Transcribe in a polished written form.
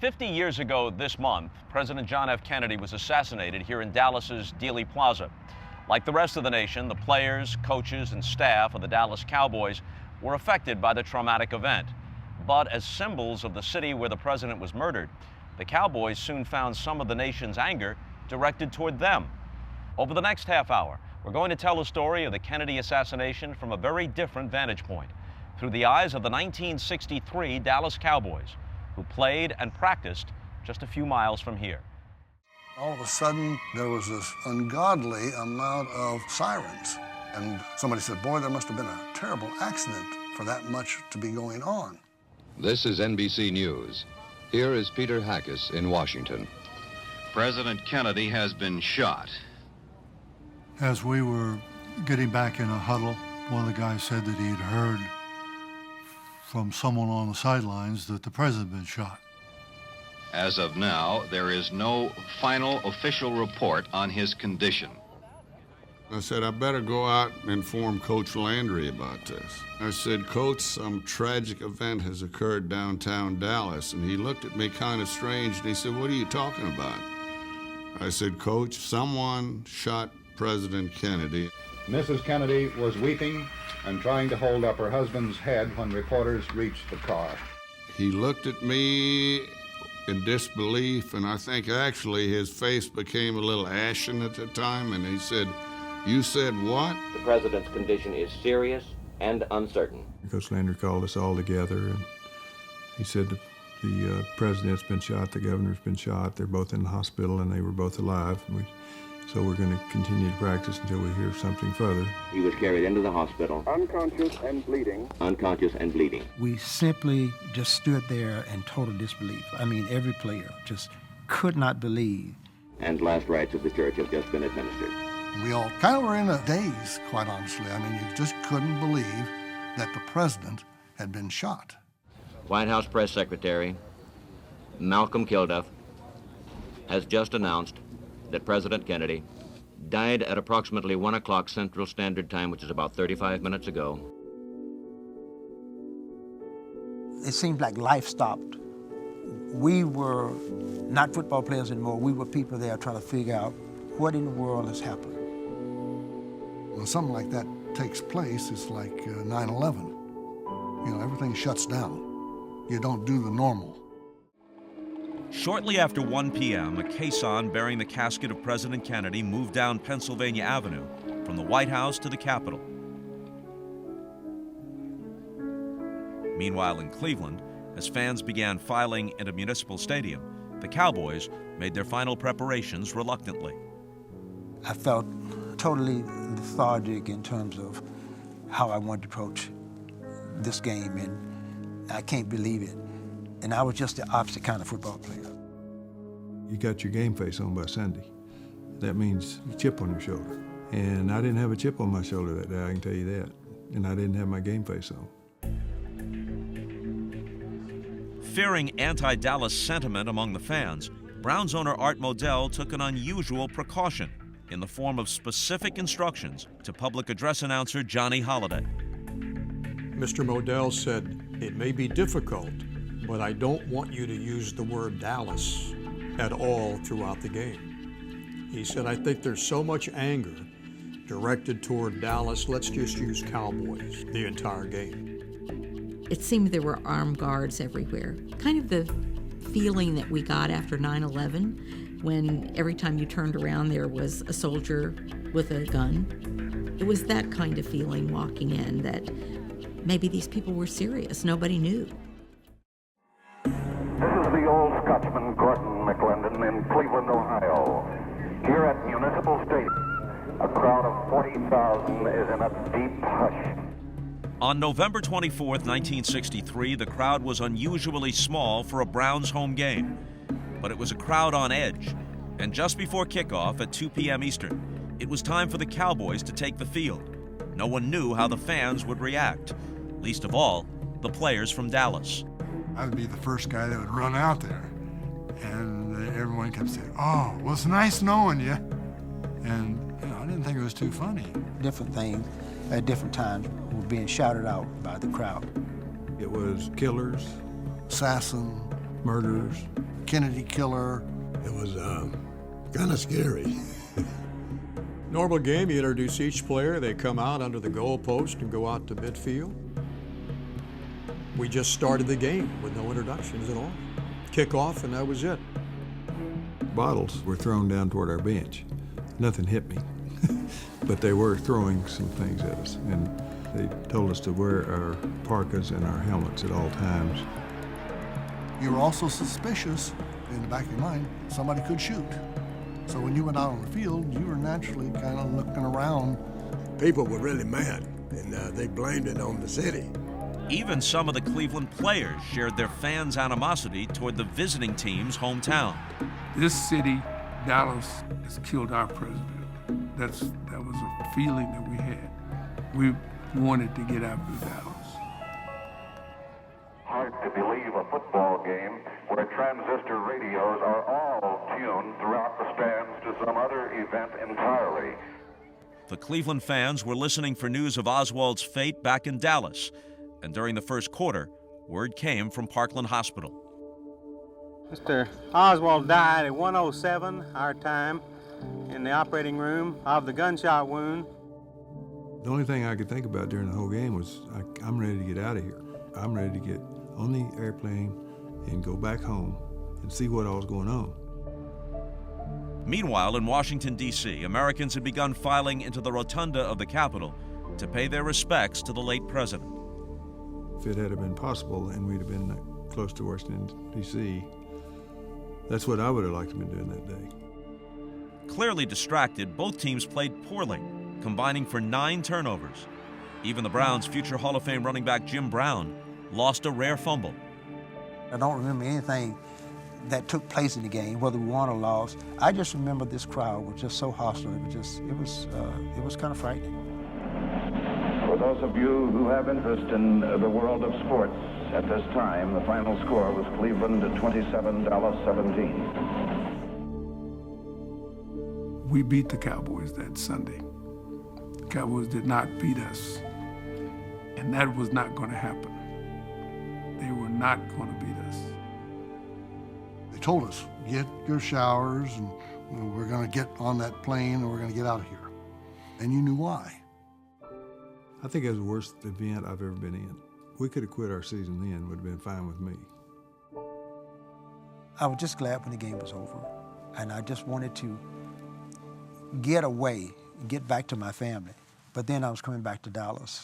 50 years ago this month, President John F. Kennedy was assassinated here in Dallas's Dealey Plaza. Like the rest of the nation, the players, coaches, and staff of the Dallas Cowboys were affected by the traumatic event. But as symbols of the city where the president was murdered, the Cowboys soon found some of the nation's anger directed toward them. Over the next half hour, we're going to tell the story of the Kennedy assassination from a very different vantage point, through the eyes of the 1963 Dallas Cowboys, who played and practiced just a few miles from here. All of a sudden, there was this ungodly amount of sirens. And somebody said, boy, there must have been a terrible accident for that much to be going on. This is NBC News. Here is Peter Hackus in Washington. President Kennedy has been shot. As we were getting back in a huddle, one of the guys said that he had heard from someone on the sidelines that the president had been shot. As of now, there is no final official report on his condition. I said, I better go out and inform Coach Landry about this. I said, Coach, some tragic event has occurred downtown Dallas. And he looked at me kind of strange, and he said, what are you talking about? I said, Coach, someone shot President Kennedy. Mrs. Kennedy was weeping and trying to hold up her husband's head when reporters reached the car. He looked at me in disbelief, and I think actually his face became a little ashen at the time, and he said, you said what? The president's condition is serious and uncertain. Coach Landry called us all together, and he said the president's been shot, the governor's been shot, they're both in the hospital, and they were both alive. So we're going to continue to practice until we hear something further. He was carried into the hospital. Unconscious and bleeding. Unconscious and bleeding. We simply just stood there in total disbelief. I mean, every player just could not believe. And last rites of the church have just been administered. We all kind of were in a daze, quite honestly. I mean, you just couldn't believe that the president had been shot. White House Press Secretary Malcolm Kilduff has just announced that President Kennedy died at approximately 1 o'clock Central Standard Time, which is about 35 minutes ago. It seemed like life stopped. We were not football players anymore. We were people there trying to figure out what in the world has happened. When something like that takes place, it's like 9/11. You know, everything shuts down. You don't do the normal. Shortly after 1 p.m., a caisson bearing the casket of President Kennedy moved down Pennsylvania Avenue from the White House to the Capitol. Meanwhile, in Cleveland, as fans began filing into Municipal Stadium, the Cowboys made their final preparations reluctantly. I felt totally lethargic in terms of how I wanted to approach this game, and I can't believe it. And I was just the opposite kind of football player. You got your game face on by Sunday. That means a chip on your shoulder. And I didn't have a chip on my shoulder that day, I can tell you that. And I didn't have my game face on. Fearing anti-Dallas sentiment among the fans, Browns owner Art Modell took an unusual precaution in the form of specific instructions to public address announcer Johnny Holliday. Mr. Modell said, it may be difficult, but I don't want you to use the word Dallas at all throughout the game. He said, I think there's so much anger directed toward Dallas, let's just use Cowboys the entire game. It seemed there were armed guards everywhere. Kind of the feeling that we got after 9/11, when every time you turned around there was a soldier with a gun. It was that kind of feeling walking in, that maybe these people were serious, nobody knew. This is the old Scotsman Gordon McClendon in Cleveland, Ohio. Here at Municipal Stadium, a crowd of 40,000 is in a deep hush. On November 24th, 1963, the crowd was unusually small for a Browns home game, but it was a crowd on edge. And just before kickoff at 2 p.m. Eastern, it was time for the Cowboys to take the field. No one knew how the fans would react, least of all, the players from Dallas. I would be the first guy that would run out there. And everyone kept saying, oh, well, it's nice knowing you. And you know, I didn't think it was too funny. Different things at different times were being shouted out by the crowd. It was killers, Assassin, murderers. Kennedy killer. It was kind of scary. Normal game, you introduce each player, they come out under the goal post and go out to midfield. We just started the game with no introductions at all. Kickoff, and that was it. Bottles were thrown down toward our bench. Nothing hit me, but they were throwing some things at us, and they told us to wear our parkas and our helmets at all times. You were also suspicious, in the back of your mind, somebody could shoot. So when you went out on the field, you were naturally kind of looking around. People were really mad, and they blamed it on the city. Even some of the Cleveland players shared their fans' animosity toward the visiting team's hometown. This city, Dallas, has killed our president. That was a feeling that we had. We wanted to get after Dallas. Hard to believe a football game where transistor radios are all tuned throughout the stands to some other event entirely. The Cleveland fans were listening for news of Oswald's fate back in Dallas, and during the first quarter, word came from Parkland Hospital. Mr. Oswald died at 1:07 our time in the operating room of the gunshot wound. The only thing I could think about during the whole game was, I'm ready to get out of here. I'm ready to get on the airplane and go back home and see what all's going on. Meanwhile, in Washington, D.C., Americans had begun filing into the rotunda of the Capitol to pay their respects to the late president. If it had been possible and we'd have been close to Washington, D.C., that's what I would have liked to have been doing that day. Clearly distracted, both teams played poorly, combining for 9 turnovers. Even the Browns' future Hall of Fame running back Jim Brown lost a rare fumble. I don't remember anything that took place in the game, whether we won or lost. I just remember this crowd was just so hostile. It was kind of frightening. For those of you who have interest in the world of sports, at this time, the final score was Cleveland 27, Dallas 17. We beat the Cowboys that Sunday. The Cowboys did not beat us, and that was not going to happen. They were not going to beat us. They told us, get your showers, and we're going to get on that plane, and we're going to get out of here. And you knew why. I think it was the worst event I've ever been in. We could have quit our season then, it would have been fine with me. I was just glad when the game was over, and I just wanted to get away, get back to my family. But then I was coming back to Dallas.